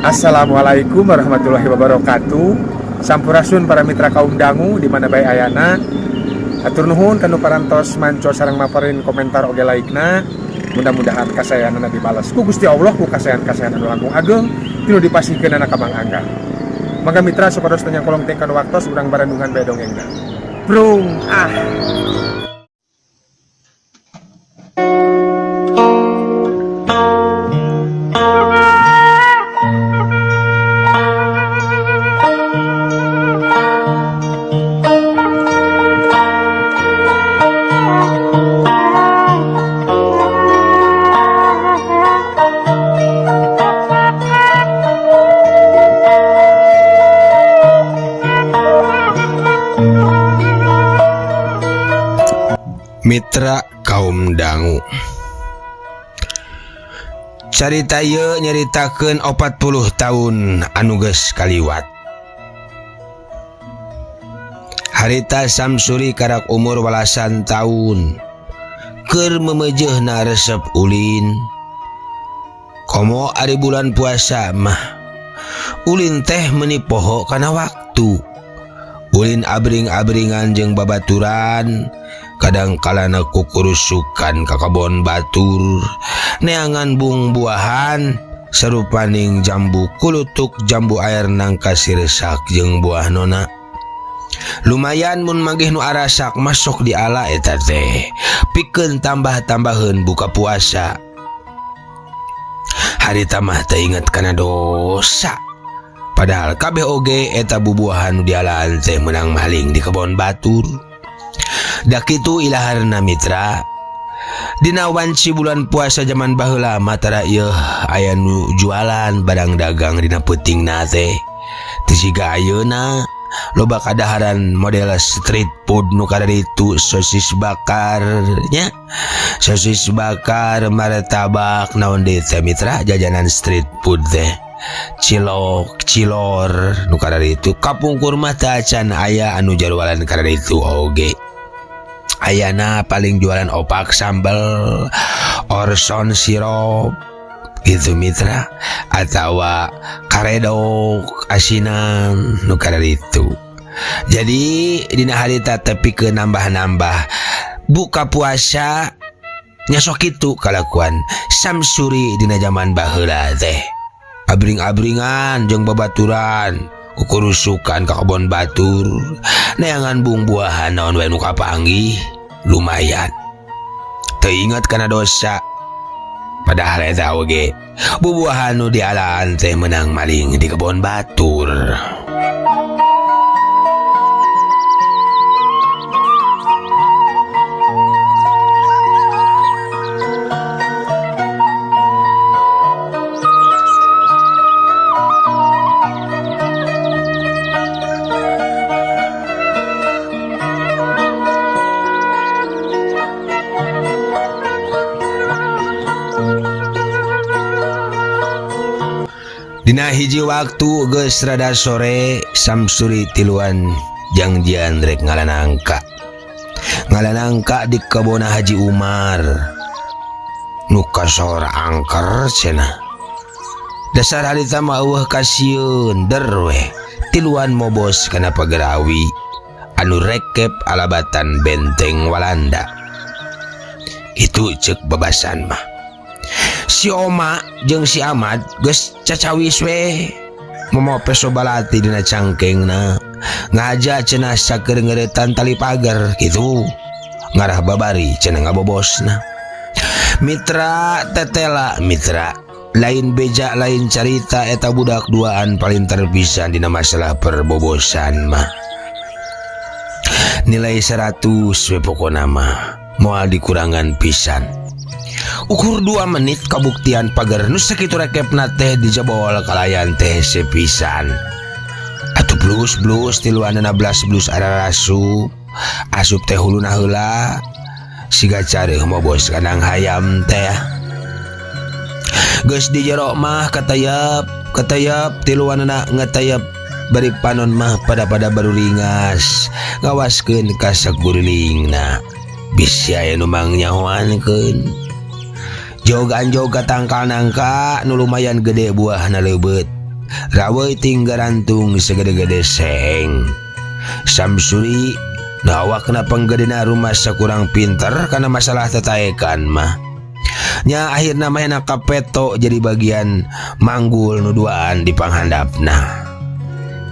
Assalamualaikum warahmatullahi wabarakatuh. Sampurasun para mitra kaum dangu di mana bae ayana. Atur nuhun kanu parantos manco sareng maparin komentar oge laikna. Mudah-mudahan kasayanana dibalas ku Gusti Allah ku kasayan-kasayan anu langkung ageng tinu dipasihkeun ka Mang Angga. Mangga mitra sapados tanya kolong teh kanu waktos urang barendungan bae dongengna. Brung ah. Mitra kaum dangu, carita ieu nyaritakeun 40 tahun anu geus kaliwat. Harita Samsuri karak umur walasan tahun, keur memejeuna resep ulin. Komo ari bulan puasa mah, ulin teh meuni poho kana waktu. Ulin abring-abringan jeung babaturan, kadang kalana kukurusukan ka kabon batur, neangan buah-buahan sarupaning jambu kulutuk jambu air nangka siresak jeung buah nona. Lumayan mun manggih nu arasak masuk di ala eta teh, pikeun tambah-tambaheun buka puasa. Harita mah teu inget kana dosa. Padahal kabeh oge eta bubuahan nu dialaan teh meunang maling di kebon batur. Da kitu ilaharna mitra, dina wanci bulan puasa zaman baheula matara ieu aya nu jualan barang dagang dina peutingna teh. Teu siga ayeuna loba kadaharan model street food nu kadaritu sosis bakar nya. Sosis bakar, martabak, naon deui teh mitra jajanan street food teh. Cilok, cilor nu kadaritu kapungkur mah teu acan aya anu jualan kadaritu oge. Ayana paling jualan opak sambal, orson sirup gitu mitra, atawa karedok asinan nu kadaritu. Jadi dina harita tepi ke nambah-nambah buka puasa nya sok kitu kalakuan Samsuri dina zaman baheula teh. Abring-abringan jeung babaturan, kukurusukan ka kebon batur, neangan buah-buahan naon wae nu kapanggih, lumayan. Teu inget kana dosa. Padahal eta oge bubuahan nu dialaan teh meunang maling di kebon batur. Dina hiji waktu geus rada sore, Samsuri tiluan janjian rek ngalanangka di kebona Haji Umar nu kasor angker cenah. Dasar harita mah eueuh kasieun der we tiluan mobos kana pagarawi anu rekep alabatan benteng Walanda. Itu ceuk babasan mah. Si Oma jeung si Ahmad geus cacawis we momope sobalati dina cangkengna, ngaja cenah saker ngeuretan tali pagar kitu, ngarah babari cenah ngabobosna. Mitra tetela mitra, lain beja lain carita eta budak duaan paling terpisan dina masalah perbobosan mah. Nilai 100 we pokona mah, moal dikurangan pisan. Ukur 2 menit kabuktian pagar nu sakitu rekepna teh dijabol kalayan teh sepisan. Atuh blus tiluanana blas ararasup, asup teh huluna heula, siga careuh mobos kanang hayam teh. Geus di jero mah katayap tiluanana ngatayap bari panon mah pada baru ringas ngawaskeun ka sakurilingna. Bisa aya nu mangnyahoankeun. Jogan-joga tangkal nangka nu lumayan gede buahna leubeut. rawai tinggarantung segede-gede seng. Samsuri nawak na panggedena rumah sakurang pinter karena masalah tetaekan mah. Nya akhirna mah kapeto jadi bagian manggul nuduaan di panghandapna.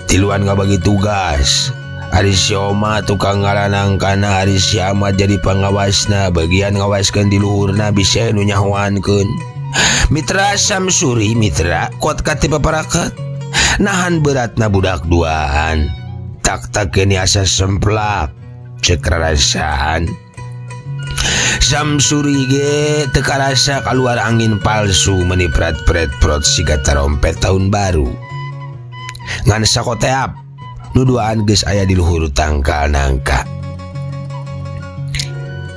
Tiluan ngabagi tugas. Ari si Oma tukang ngaranangkana, ari si Ahmad jadi pangawasna, bagian ngawaskeun di luhurna bisa nu nyahoankeun. Mitra Samsuri mitra kuat kati paparaket. Nahan beratna budak duaan. Tak kini asa semplak cek rasaan. Samsuri ge teka rasa keluar angin palsu meniprat-pret prot siga tarompet tahun baru. Ngan sakoteap nuduaan geus aya di luhur tangkal nangka.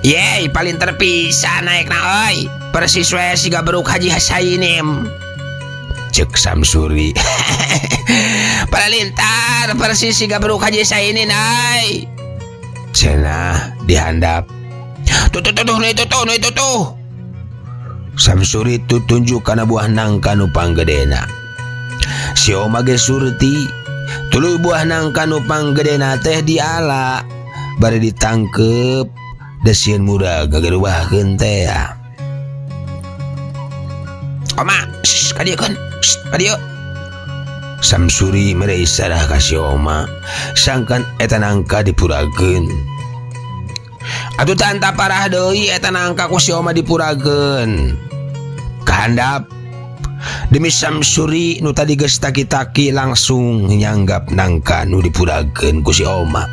Yeay paling terpisah naik na oi. Persis we siga beruk Haji Hasainim. Cek Samsuri. Paralintar persis siga beruk Haji Hasainim ai. Cenah dihandap. Tuh. Samsuri tu tunjuk kana buah nangka nu panggedena. Si Oma ge surti tuluy buah nangka nu panggedena teh diala bari ditangkep desieun muda gagerubahkeun teh. Oma, kadieun. Kadieu. Samsuri mere isarah ka si Oma sangkan eta nangka dipurageun. Atuh tanta parah deui eta nangka ku si Oma dipurageun. Kahandap demi Samsuri nu tadi geus taki-taki langsung nyanggap nangka nu dipurageun ku si Oma.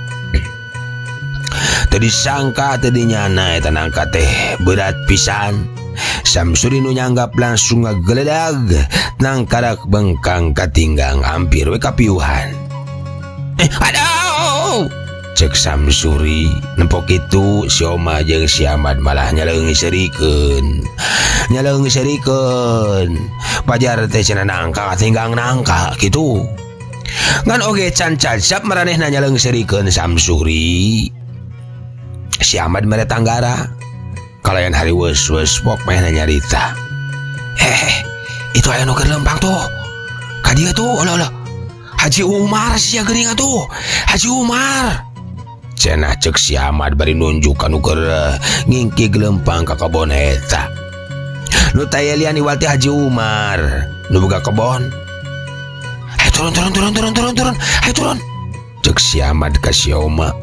Teu disangka teu dinyana eta nangka teh berat pisan. Samsuri nu nyanggap langsung ngageledag nangkarak bengkang katinggang hampir we kapiuhan. Aduh! Cek Samsuri nempok itu si Oma jeung si Ahmad malah nyaleungisarikeun. Pajar teh cenah nangka katinggang nangka kitu. Ngan oge can cacap maranehna nyaleungisarikeun Samsuri. Si Ahmad mere tanggara. Kalayan hari wes pok mehna nyarita. Itu aya nu keur lempang tuh. Ka dieu tuh, Allah. Haji Umar sia geuning atuh. Haji Umar. Cenah cek si Ahmad bari nunjuk anu keur ngingki gelempang ka kebon eta. Nu taya lian iwal teh Haji Umar, nu boga kebon. Turun. Ayo turun. Cek si Ahmad ka si Oma.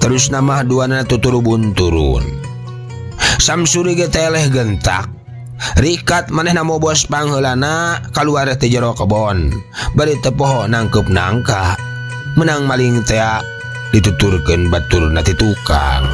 Terus nama duana tuturubun turun. Samsuri ge teleh gentak. Rikat manehna mau bos pangheulana kaluar teh jero kebon. Bari teu poho nangkep nangka. Menang maling teh dituturkeun baturna ti tukang.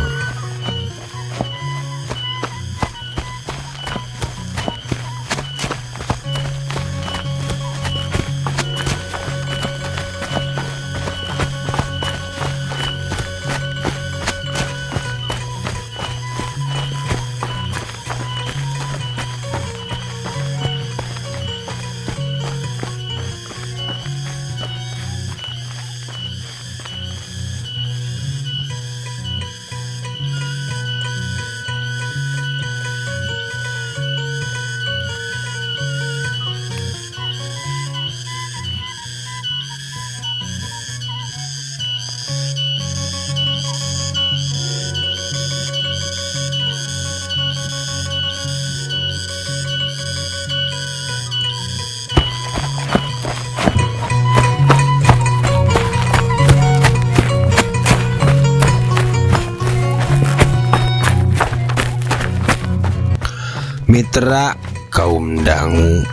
Mitra kaum dangu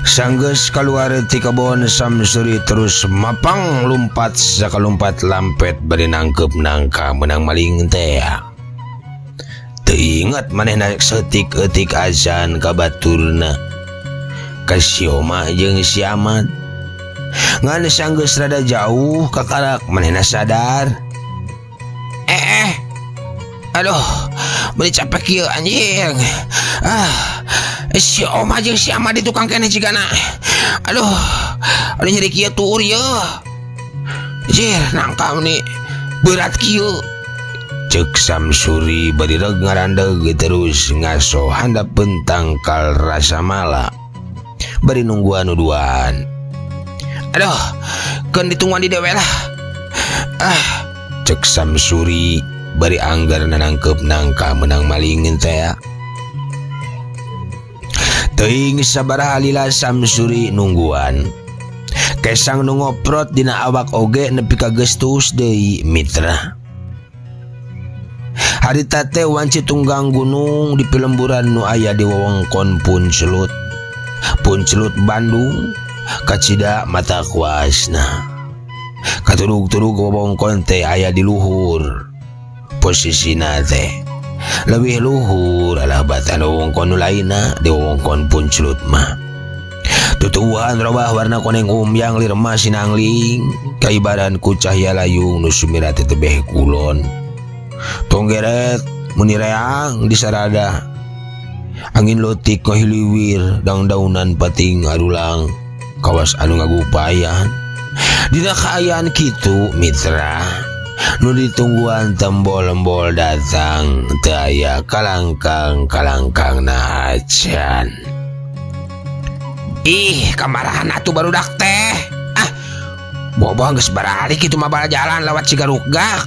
sanggeus kaluar ti kebon Samsuri terus mapang lumpat sakalumpat lampet bari nangkep nangka menang maling teh. Teu inget manehna setik-etik azan ka baturna ka si Oma jeung si Ahmad. Ngan sanggeus rada jauh kakarak manehna sadar. Aduh, beli capek kieu anjing. Si Oma jeung si Ahmad di tukang kene cigana. Aduh nyeri kieu tur ye. Jir, nangka ni berat kieu. Cek Samsuri bari reg ngarandeg terus ngaso handap bentangkal rasa mala. bari nungguan uduan. Aduh, kan ditungguan di dewe lah. Cek Samsuri bari anggar nanangkep nangka menang malingin teh. Teuing sabaraha lila Samsuri nungguan. Kesang nu ngoprot dina awak oge nepi ka gestus deui mitra. Harita teh wanci tunggang gunung di pelemburan nu aya di wewengkon Puncelut Bandung kacida mata kuasna. Katurug-turug wewengkon teh aya di luhur posisina teh leuwih luhur alah batan wewengkon nu lainna di wewengkon Puncelut mah. Tutuhan robah warna koneng umyang lirma sinangling kaibaran ku cahya layung nu sumira tebeh kulon. Tonggeret munireang di sarada angin lotik ngahiliwir daun-daunan pating arulang kawas anu ngagupayan. Dina kaayaan kitu mitra nu ditungguan tembol-embol datang teu aya kalangkang na acan. Ih, kamarahan atuh barudak teh. Boboh geus baralik kitu mah bala jalan lewat Cigarugak.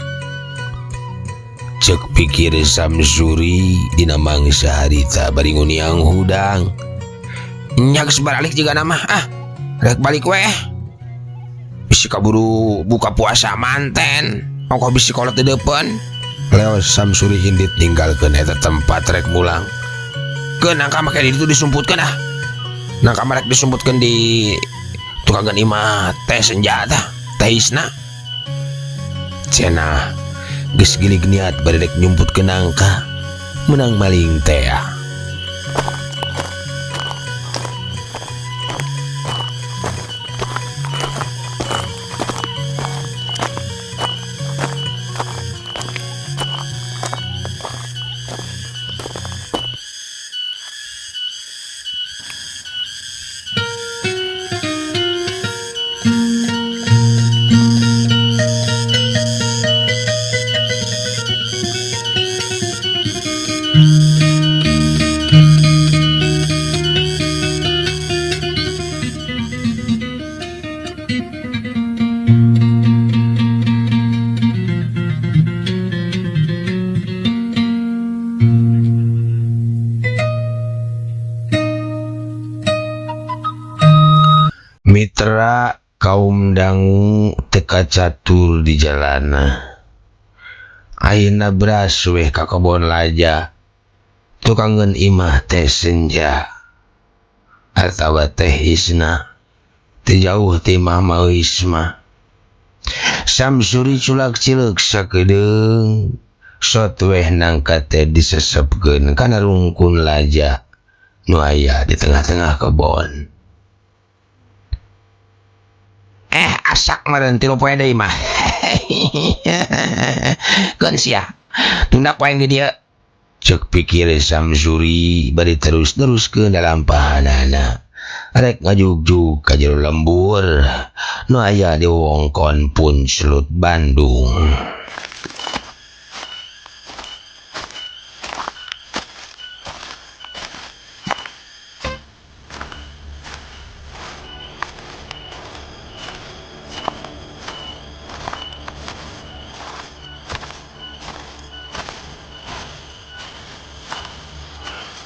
Cek pikir Samsuri dina mangsa harita bari nguniang hudang. Nya geus baralik jiga nama rek balik weh. Bisi kaburu buka puasa manten. Ongkoh bisi kolot di depan. Leos Samsuri hindit ninggalkeun eta tempat rek mulang. Keun angka make di ditu disumputkeun nangka merek disumputkeun di tukangan imah teh senjata teh isna. Cenah geus gilig niat bari rek nyumputkeun nangka menang maling teh. Mitra kaum dangu teka catur di jalana. Ayeuna beras weh ka kebon laja. Tukangeun imah teh senja. Atawa teh isna. Teu jauh ti imah mauis mah. Samsuri culak cileuk sakedeung. Sot weh nangka teh disesepkeun kana rungkun laja nu aya di tengah-tengah kebon. Asak meureun 3 poe deui mah. Keun sia. Tunda poe di dieu. Cek pikir Samsuri bari terus-teruskeun dalam pahanana. Rek ngajugjug ka jero lembur nu aya di wewengkon Puncelut Bandung.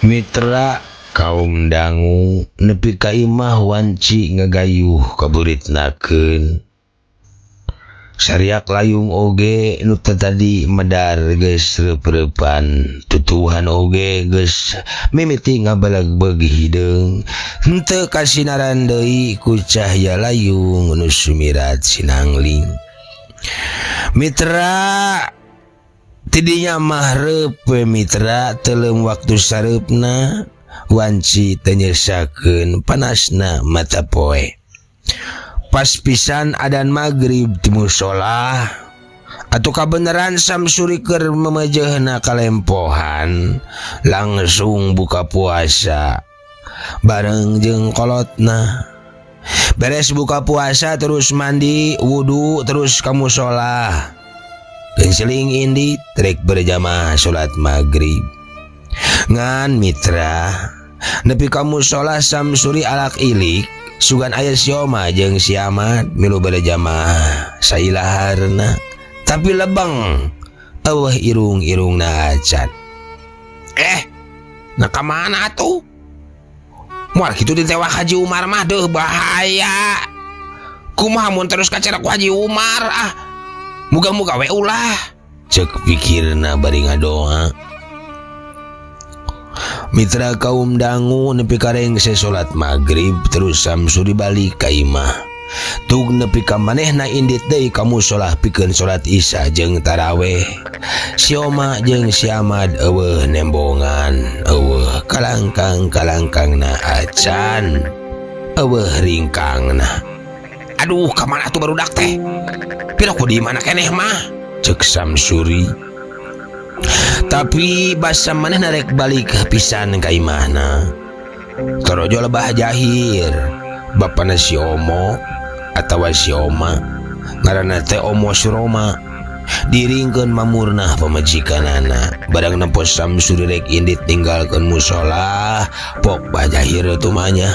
Mitra kaum dangu nepi ka imah wanci ngagayuh kaburitnakeun. Sariak layung oge nu tadi medar geus reup-reupan. Tutuhan oge geus mimiti ngabalag-beg hideung. Henteu kasinaran deui ku cahya layung nu sumirat sinangling. Mitra tidinya mah reupe mitra teleum waktu sareupna wanci teu nyesakeun panasna mata poe. Pas pisan adzan magrib ti mushola atuh kabeneran Samsuri keur memejehna kalempohan langsung buka puasa bareng jeung kolotna. Beres buka puasa terus mandi wudu terus ka mushola. Genseling indi trek berjamaah salat maghrib. Ngan mitra nepi kamu sholat samsuri alak ilik sugan aya sioma jeung siamat milu bade jamaah sailaharna tapi lebeng eueuh irung-irungna acan. Nah kamana atuh? Moal kitu ditewak Haji Umar mah deuh bahaya. Kumaha mun terus kacara ku Haji Umar muga-muga we ulah cek pikirna bari ngadoa. Mitra kaum dangu nepi kareng salat maghrib terus samsuri balik ka imah. Tug nepi ka manehna indit deui kamu sholat pikeun sholat isya jeung taraweh. Si Oma jeung si Ahmad eueuh nembongan, eueuh kalangkang-kalangkangna acan, eueuh ringkangna. Aduh, kamana tuh barudak teh? Pira ku di mana keneh mah? Cek Samsuri. Tapi basa manehna rek balik pisan ka imahna. Torojo lebah jahir. Bapana si Omo atawa si Oma ngaranna teh Omo Suroma diringkeun mamurna pamajikanana barang nempos Samsuri rek indit tinggalkeun musola pok bajahir tu manya.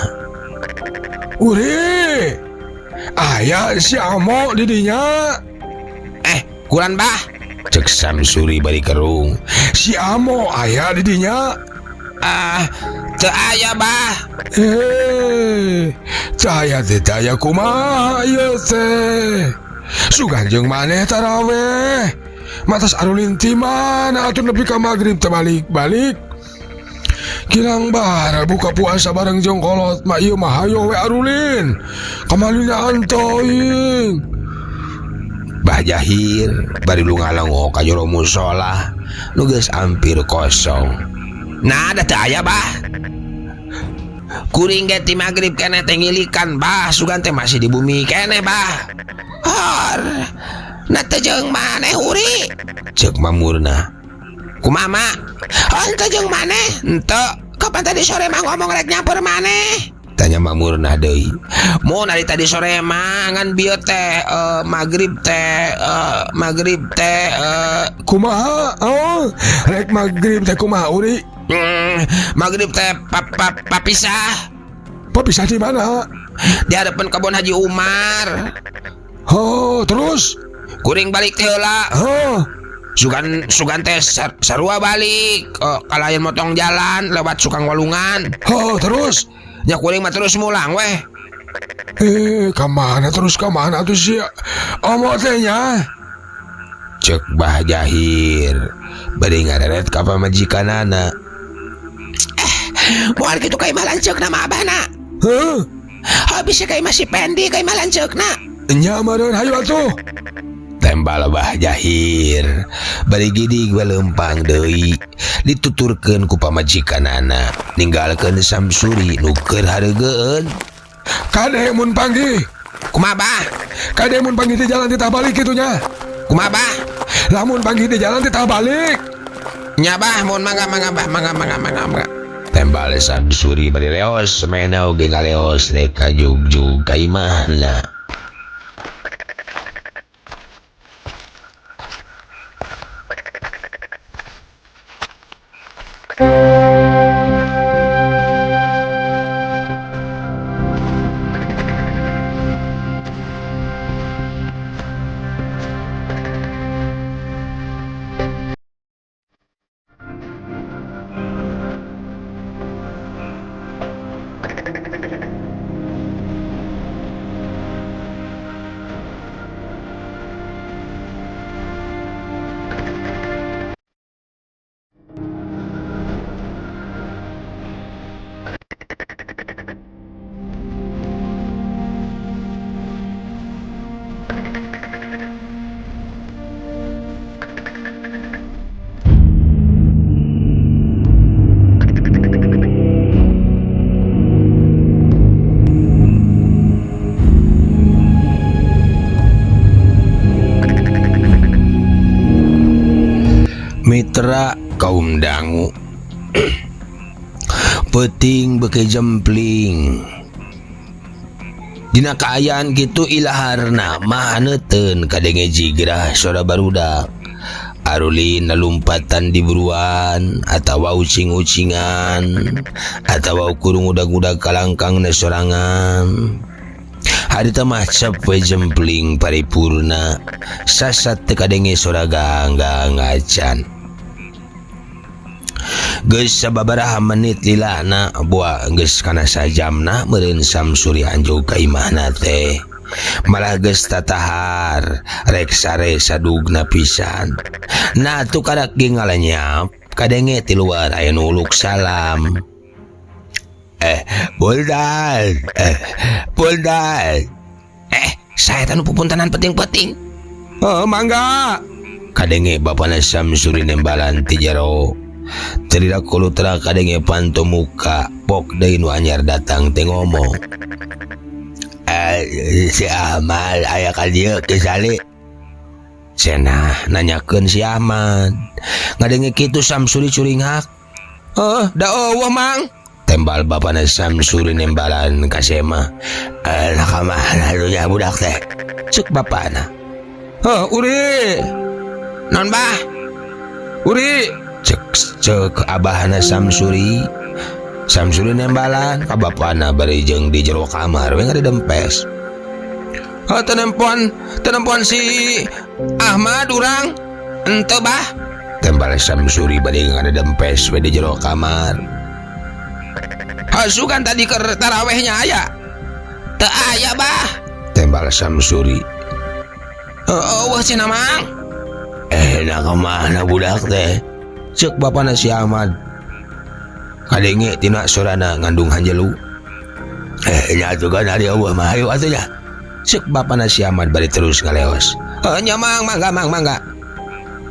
Uri aya si Omo di dinya. Kulan bah cek Samsuri bari kerung. Si Omo aya di dinya. Teu aya bah. Cahaya teh cahaya kumaha ieu teh? Sugan jeung maneh taraweh. Matas arulin ti mana atuh nepi ka magrib teh balik-balik. Kilang bara buka puasa bareng jeung kolot mah ieu mah hayo we arulin. Kamalina antoing. Bah Jahir bari lu ngalongo ka jero musola nu geus ampir kosong. Nah ada teu aya bah. Kuring ge ti magrib keneh teh ngilikan bah sugan teh masih di bumi keneh bah. Na teh jeung maneh Uri? Cek mamurna. Kumaha mak? Henteu jeung maneh? Henteu. Kapan tadi sore mah ngomong rek nyamper maneh? Tanya mamurna deui. Mun ari tadi sore mah ngan bieu teh magrib teh Kumaha? Rek magrib teh kumaha Uri? Magrib teh papisah. Papisah di mana? Di hadapan kebun Haji Umar. Terus? Kuring balik teh heula. Sugan teh sarua balik. Kalayan motong jalan lewat Sukang Walungan. Terus? Nya kuring mah terus mulang weh. Kamana tuh si Omo teh nya? Cek Bah Jahir bari ngareret ka pamajikanana. Moal kitu ka imah lanceukna mah abahna. Habis ka imah si Pendi ka imah lanceukna. Nya meureun hayu atuh. Tembal Bah Jahir bari gidig baleumpang deui dituturkeun ku pamajikanana ninggalkeun Samsuri nu keur hareugeun. Kade mun panggih. Kumaha bah? Kade mun panggih di jalan titah balik kitu nya. Kumaha bah? Lamun panggih di jalan titah balik. Nya bah mun mangga mangga. Tembal Samsuri bari leos semena oge ngaleos rek ka jugjug ka imahna. Mitra kaum dangu peting beke jempling dina kaayaan kitu ilaharna mah neuteun kadenge jigrah sora barudak Arulin nalumpatan di buruan atawa ucing-ucingan atawa kurung udag-udag kalangkang na sorangan. Harita mah capwe jempling paripurna sasat teka denge soraga ngacan. Geus sababaraha menit lilana buah geus kana sajamna meureun Samsuri anjog ka imahna teh. Malah geus tatahar rek sare sadugna pisan. Nah tu kadak ge ngalanyap kadenge ti luar aya nu uluk salam. Buldan. Saya tanu pupuntanan penting-penting. Mangga. Kadenge bapana Samsuri nembalan ti jero. Cerita kulutra kadenge panto muka pok deui nu anyar datang teh ngomong. Si Ahmad aya ka dieu kesali. Cenah nanyakeun si Ahmad. Ngadenge kitu Samsuri curingak. Da eueuh mang. Tembal bapana Samsuri nembalan ka Sema. Nakamana nya budak teh. Ceuk bapana. Uri. Non bah. Uri. Cek abahna Samsuri. Samsuri nembalan ka bapana bari jeung di jero kamar we ngadempes. Tenempuan si Ahmad urang. Henteu bah. Tembal Samsuri bari ngadempes we di jero kamar. Hasugan tadi keur tarawehnya aya. Teu aya bah. Tembal Samsuri. Wah cenah mang. Nah kemana budak teh? Cek bapana si Ahmad. Kadenge tina sorana ngandung hanjelu. Nya juga dari Allah mah ayo atuh nya. Cek bapana si Ahmad bari terus ngaleos. Nya mangga.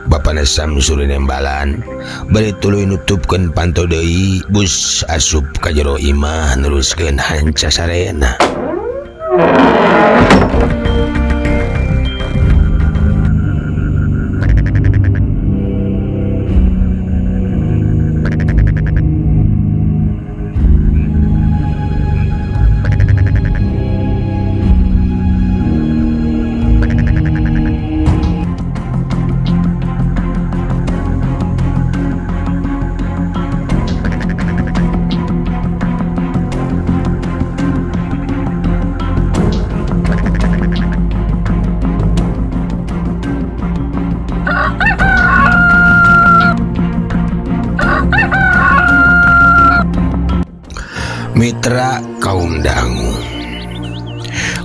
Bapana Samsuri nembalan bari tuluy nutupkeun panto deui bus asup ka jero imah neruskeun hanca sarena. Mitra kaum dangu.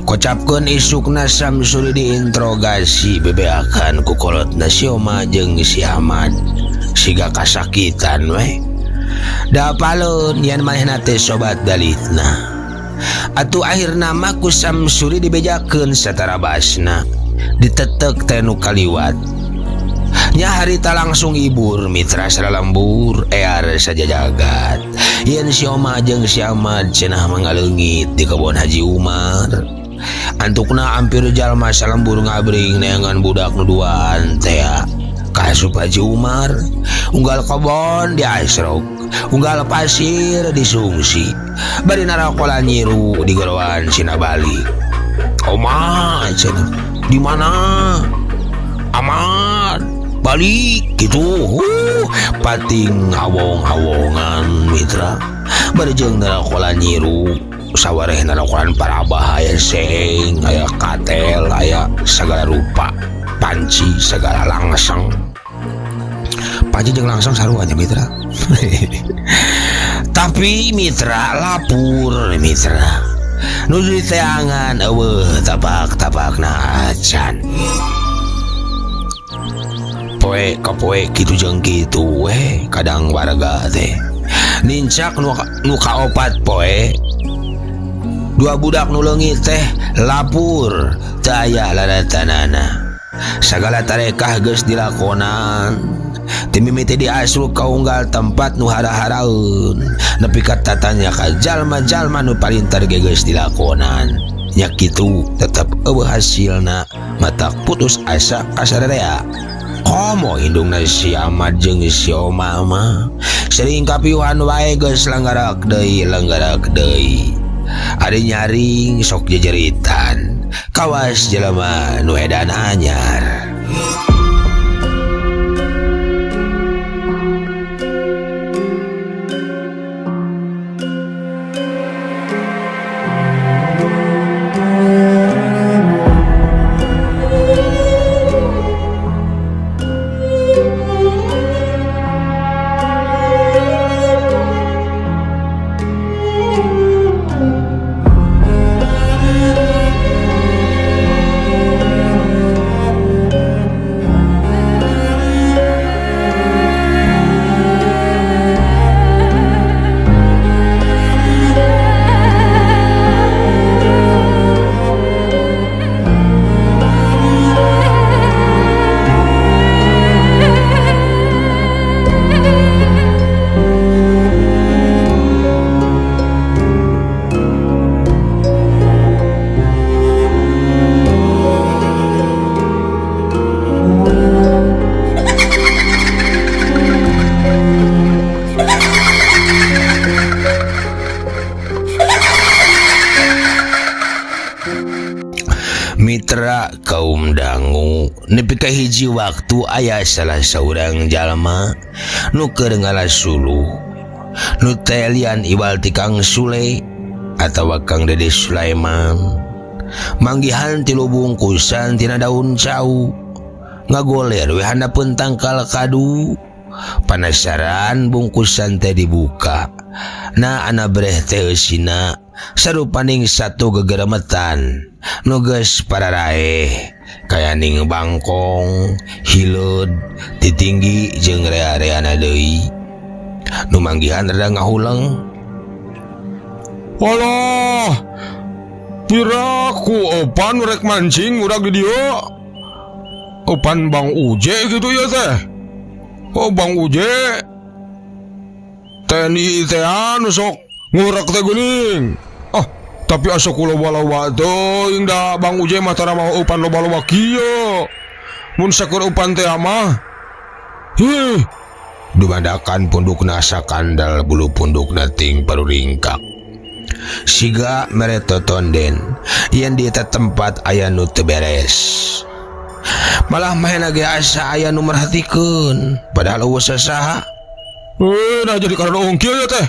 Kocapkeun isukna Samsuri diinterogasi bebeakan ku kolotna si Oma jeung si Ahmad. Siga kasakitan we. Da paleun yen manehna teh sobat dalitna. Atuh akhirna mah ku Samsuri dibejakeun satara basna. Ditetek teh nu kaliwat. Nya harita langsung ibur mitra saralembur ear saja jagat. Yen si Oma jeung si Ahmad cenah mangaleungit di kebon Haji Umar. Antukna hampir jalma salembur ngabring neangan budak nu duaan teh. Kasup Haji Umar, unggal kebon di Asrog, unggal pasir di Sungsi. Bari narakola nyiru di gorowan Sina Bali. Oma cenah, di mana? Ahmad balik gitu. Pating hawong-hawongan mitra bari jeung narakola nyiru sawareh narakolan para abah aya seng aya katel aya sagala rupa panci sagala langsang panci jeung langsang sarua nya mitra. Tapi mitra lapur mitra nu diteangan eueuh tapak-tapakna acan. Poe kapoe kitu jeung kitu we kadang warga teh nincak nu kaopat poe dua budak nu leungit teh lapur teu aya ladatanana. Sagala tarekah geus dilakonan ti mimiti diasruk ka unggal tempat nu hara-haraeun nepi ka tatanya ka jalma-jalma nu palintar ge geus dilakonan. Nya kitu tetep eueuh hasilna matak putus asa kasararea. Komo indungna si Ahmad jeung si Oma mah sering kapiuhan wae geus langgarak deui. Ari nyaring sok jejeritan kawas jelema nu edan anyar. Mitra kaum dangu, nepi ka hiji waktu aya salah saurang jalma nu keur ngalasulu. Nu teh lian iwal ti Kang Sule atawa Kang Dede Sulaiman. Manggihan 3 bungkusan tina daun cau. Ngagoler we handapeun tangkal kadu. Panasaran bungkusan teh dibuka. Na ana breh teh eusina sarupaning satu gegeremetan nu geus pararae kayaning bangkong, hileud, titinggi jeung rea-reana deui. Nu manggihan rada ngahuleng. Alah, kira ku opan rek mancing udah di dia. Opan Bang Uje gitu ya teh. Oh Bang Uje, TNI teh anu sok ngurak teh geuning. Ah, tapi asa kula loba-loba teuing da Bang Uje mah tara mau opan loba-loba kieu. Mun sakur opan teh mah. Dumadakan pundukna sakandal bulu pundukna ting paruringkak. Siga mere totonden yen di eta tempat aya nu teu beres. Malah mahena ge asa aya nu merhatikeun padahal eueuh sasaha. Nah jadi karena ongkieu ya teh.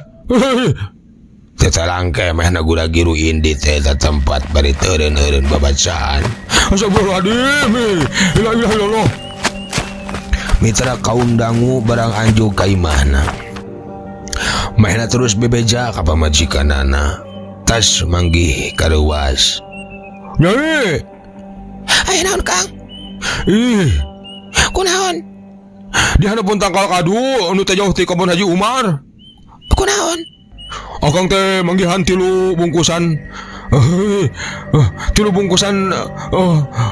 Teta langke mahena gura giru indi teh eta tempat bari teureun-eureun babacaan. Astagfirullahaladzim. La ilaha illallah. Mitra kaum dangu barang anjuk ka imahna. Mahena terus bebeja ka pamajikanana. Tas manggih kareuwas. Nyai. Aya naon Kang? Ih, Kunaon? di handapun tangkal kadu anu teh jauh ti kebun Haji Umar. Kunaon? Akang teh manggihan 3 bungkusan. 3 bungkusan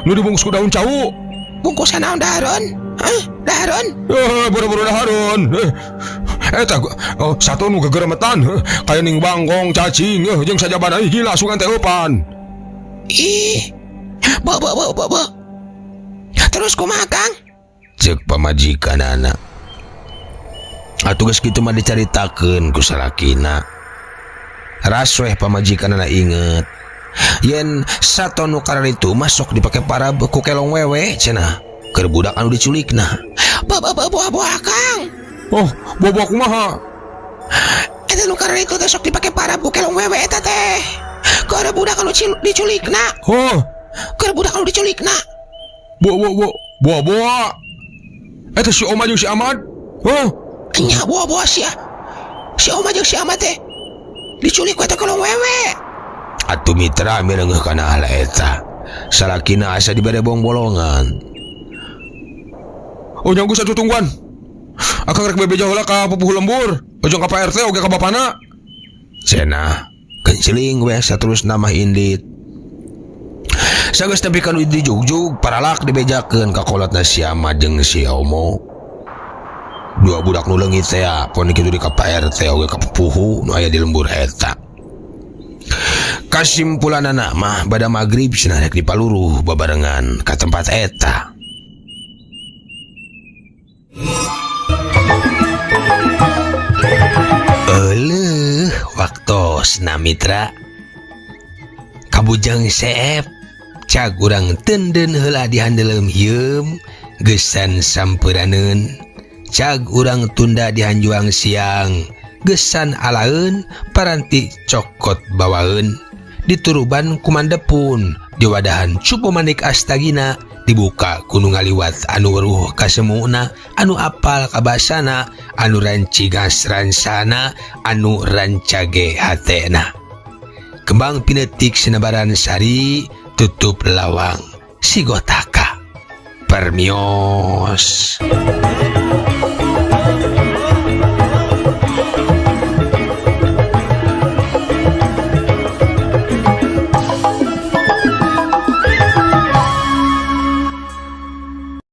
nu dibungkus ku daun cau. Bungkusan naon dahareun? Hah? Dahareun? Buru-buru dahareun. Eta satu nu gegeremetan kayaning bangkong, cacing jeung sajabana gila sungan teh eupan. Ih. Bo. Terus kumaha Kang? Cek pamajikanana. Atuh geus kitu mah dicaritakeun ku salakina. Ras weh pamajikanana inget yen sato nu karar itu masuk dipake para ku kelong wewe cenah keur budak anu diculikna. Buah Kang. Oh, bobo kumaha? Eta nu karar itu teh sok dipake para ku kelong wewe eta teh. Keur budak anu diculikna. Oh, Keur budak anu diculikna. Boa. Eta si Oma jeung si Ahmad. Nya buah sia. Si Oma jeung si Ahmad teh diculik ku eta kelong wewe. Atuh mitra mireungeuh kana hal eta. Salakina asa dibere bolongan. Oh nyanggu satu tungguan. Akang rek bebeja heula ka pupuh lembur. Ojong ka Pak RT oge ka bapana. Cenah kenceling we saterus nama indit. Sageus nepi ka di jugjug paralak dibejakeun ka kolotna si Ahmad jeung si Omo. 2 budak nu leungit teh pon kitu di ka Pak RT oge ka pupuhu nu aya di lembur eta. Kasimpulanana mah bada magrib cenah rek dipaluruh babarengan ka tempat eta. Eueuh waktosna mitra. Kabujang seep cag urang tenden heula dihandeleum hieum geusan sampuraneun. Cag urang tunda dihanjuang siang gesan alaeun paranti cokot bawaeun. Dituruban kumandepun diwadahan cupu manik astagina dibuka kuno ngaliwat anu weruh kasemuna anu apal kabasana anu rancigas ransana anu rancage hatena. Kembang pinetik senabaran sari tutup lawang sigotaka permios.